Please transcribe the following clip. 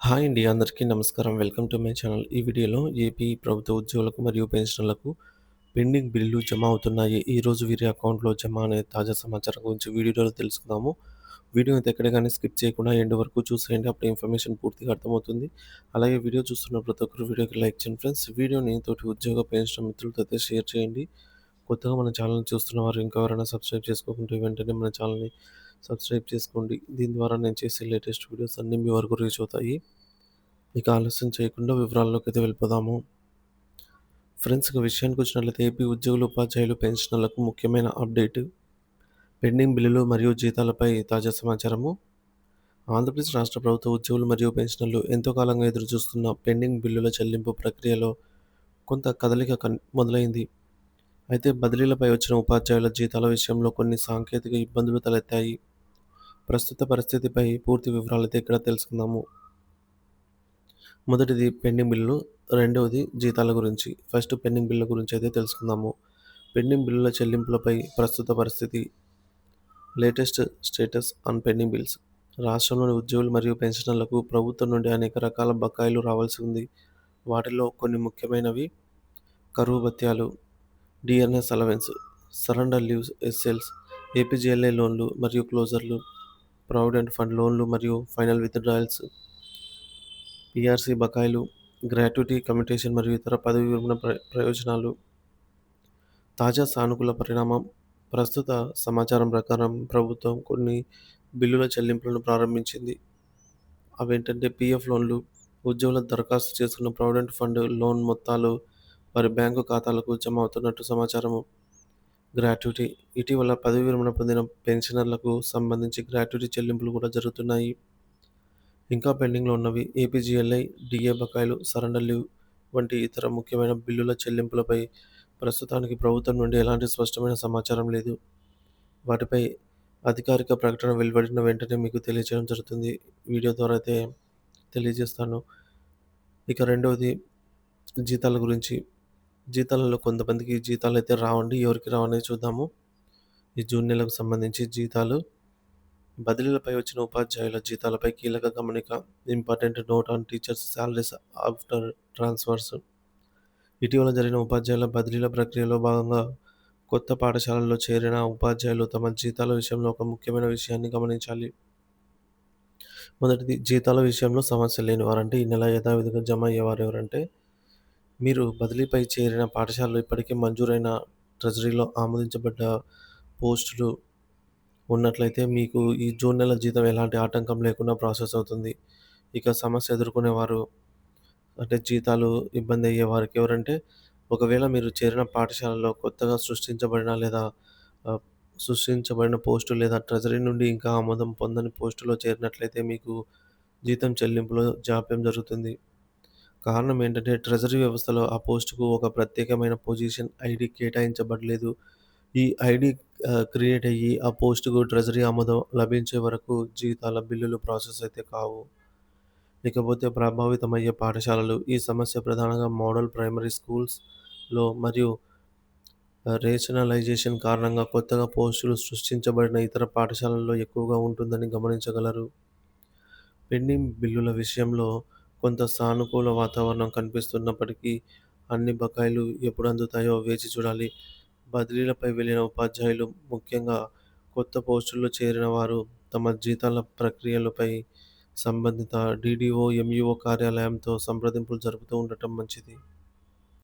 Hi అండి. అందరికీ నమస్కారం. Welcome to my channel. ఈ వీడియోలో ఏపీ ప్రభుత్వ ఉద్యోగులకు మరియు పెన్షనర్లకు పెండింగ్ బిల్లులు జమ అవుతున్నాయి. ఈరోజు వీరి అకౌంట్‌లో జమ అనే తాజా సమాచారం గురించి వీడియోలో తెలుసుకుందాము. వీడియో అయితే ఎక్కడ గాని స్కిప్ చేయకుండా ఎండ్ వరకు చూసేయండి. అప్పుడు ఇన్ఫర్మేషన్ పూర్తిగా అర్థమవుతుంది. అలాగే వీడియో చూస్తున్న ప్రతి ఒక్కరు వీడియోకి లైక్ చేయండి ఫ్రెండ్స్. వీడియోని తోటి ఉద్యోగ, పెన్షన్ మిత్రులతో అయితే షేర్ చేయండి. కొత్తగా మన ఛానల్‌ని చూస్తున్న వారు ఇంకా ఎవరైనా సబ్స్క్రైబ్ చేసుకోకుంటే వెంటనే మన ఛానల్‌ని సబ్స్క్రైబ్ చేసుకోండి. దీని ద్వారా నేను చేసే లేటెస్ట్ వీడియోస్ అన్నీ మీ వరకు రీచ్ అవుతాయి. ఇక ఆలస్యం చేయకుండా వివరాల్లోకైతే వెళ్ళిపోదాము. ఫ్రెండ్స్, ఇక విషయానికొచ్చినట్లయితే ఏపీ ఉద్యోగులు, ఉపాధ్యాయులు, పెన్షనర్లకు ముఖ్యమైన అప్డేట్. పెండింగ్ బిల్లులు మరియు జీతాలపై తాజా సమాచారము. ఆంధ్రప్రదేశ్ రాష్ట్ర ప్రభుత్వ ఉద్యోగులు మరియు పెన్షనర్లు ఎంతో కాలంగా ఎదురుచూస్తున్న పెండింగ్ బిల్లుల చెల్లింపు ప్రక్రియలో కొంత కదలిక మొదలైంది. అయితే బదిలీలపై వచ్చిన ఉపాధ్యాయుల జీతాల విషయంలో కొన్ని సాంకేతిక ఇబ్బందులు తలెత్తాయి. ప్రస్తుత పరిస్థితిపై పూర్తి వివరాలైతే ఇక్కడ తెలుసుకుందాము. మొదటిది పెండింగ్ బిల్లులు. రెండవది జీతాల గురించి. ఫస్ట్ పెండింగ్ బిల్లుల గురించి అయితే తెలుసుకుందాము. పెండింగ్ బిల్లుల చెల్లింపులపై ప్రస్తుత పరిస్థితి. Latest status on pending bills. రాష్ట్రంలోని ఉద్యోగులు మరియు పెన్షనర్లకు ప్రభుత్వం నుండి అనేక రకాల బకాయిలు రావాల్సి ఉంది. వాటిలో కొన్ని ముఖ్యమైనవి: కరువు భత్యాలు, DNS allowance, surrender leaves, SLs, APGLI లోన్లు మరియు క్లోజర్లు, ప్రావిడెంట్ ఫండ్ లోన్లు మరియు ఫైనల్ విత్‌డ్రాయల్స్, పీఆర్సీ బకాయిలు, గ్రాట్యుటీ, కమ్యుటేషన్ మరియు ఇతర పదవీ విరమణ ప్రయోజనాలు. తాజా సానుకూల పరిణామం. ప్రస్తుత సమాచారం ప్రకారం ప్రభుత్వం కొన్ని బిల్లుల చెల్లింపులను ప్రారంభించింది. అవేంటంటే పీఎఫ్ లోన్లు. ఉద్యోగులు దరఖాస్తు చేసుకున్న ప్రావిడెంట్ ఫండ్ లోన్ మొత్తాలు వారి బ్యాంకు ఖాతాలకు జమ అవుతున్నట్టు సమాచారము. గ్రాట్యుటీ. ఇటీవల పదవీ విరమణ పొందిన పెన్షనర్లకు సంబంధించి గ్రాట్యుటీ చెల్లింపులు కూడా జరుగుతున్నాయి. ఇంకా పెండింగ్‌లో ఉన్నవి ఏపీజీఎల్ఐ, డీఏ బకాయిలు, సరెండర్ లీవ్ వంటి ఇతర ముఖ్యమైన బిల్లుల చెల్లింపులపై ప్రస్తుతానికి ప్రభుత్వం నుండి ఎలాంటి స్పష్టమైన సమాచారం లేదు. వాటిపై అధికారిక ప్రకటన వెలువడిన వెంటనే మీకు తెలియజేయడం జరుగుతుంది. వీడియో ద్వారా అయితే తెలియజేస్తాను. ఇక రెండవది జీతాల గురించి. జీతాలలో కొంతమందికి జీతాలైతే రావండి. ఎవరికి రావనేది చూద్దాము. ఈ జూన్ నెలకు సంబంధించి జీతాలు. బదిలీలపై వచ్చిన ఉపాధ్యాయుల జీతాలపై కీలక గమనిక. Important note on teachers salaries after transfers. ఇటీవల జరిగిన ఉపాధ్యాయుల బదిలీల ప్రక్రియలో భాగంగా కొత్త పాఠశాలల్లో చేరిన ఉపాధ్యాయులు తమ జీతాల విషయంలో ఒక ముఖ్యమైన విషయాన్ని గమనించాలి. మొదటిది, జీతాల విషయంలో సమస్య లేనివారు. అంటే ఈ నెల యథావిధిగా జమ అయ్యేవారు ఎవరంటే, మీరు బదిలీపై చేరిన పాఠశాలలో ఇప్పటికే మంజూరైన ట్రెజరీలో ఆమోదించబడ్డ పోస్టులు ఉన్నట్లయితే మీకు ఈ జూన్ నెల జీతం ఎలాంటి ఆటంకం లేకుండా ప్రాసెస్ అవుతుంది. ఇక సమస్య ఎదుర్కొనేవారు అంటే జీతాలు ఇబ్బంది అయ్యే వారికి ఎవరంటే, ఒకవేళ మీరు చేరిన పాఠశాలలో కొత్తగా సృష్టించబడిన లేదా ఆహ్, సృష్టించబడిన పోస్టు లేదా ట్రెజరీ నుండి ఇంకా ఆమోదం పొందని పోస్టులో చేరినట్లయితే మీకు జీతం చెల్లింపులో జాప్యం జరుగుతుంది. కారణం ఏంటంటే, ట్రెజరీ వ్యవస్థలో ఆ పోస్టుకు ఒక ప్రత్యేకమైన పొజిషన్ ఐడీ కేటాయించబడలేదు. ఈ ఐడీ క్రియేట్ అయ్యి ఆ పోస్టుకు ట్రెజరీ ఆమోదం లభించే వరకు జీతాల బిల్లులు ప్రాసెస్ అయితే కావు. ఇకపోతే ప్రభావితమయ్యే పాఠశాలలు. ఈ సమస్య ప్రధానంగా మోడల్ ప్రైమరీ స్కూల్స్‌లో మరియు రేషనలైజేషన్ కారణంగా కొత్తగా పోస్టులు సృష్టించబడిన ఇతర పాఠశాలల్లో ఎక్కువగా ఉంటుందని గమనించగలరు. పెండింగ్ బిల్లుల విషయంలో కొంత సానుకూల వాతావరణం కనిపిస్తున్నప్పటికీ, అన్ని బకాయిలు ఎప్పుడు అందుతాయో వేచి చూడాలి. బదిలీలపై వెళ్ళిన ఉపాధ్యాయులు, ముఖ్యంగా కొత్త పోస్టుల్లో చేరిన వారు తమ జీతాల ప్రక్రియలపై సంబంధిత డీడీఓ, ఎంఈఓ కార్యాలయంతో సంప్రదింపులు జరుపుతూ ఉండటం మంచిది.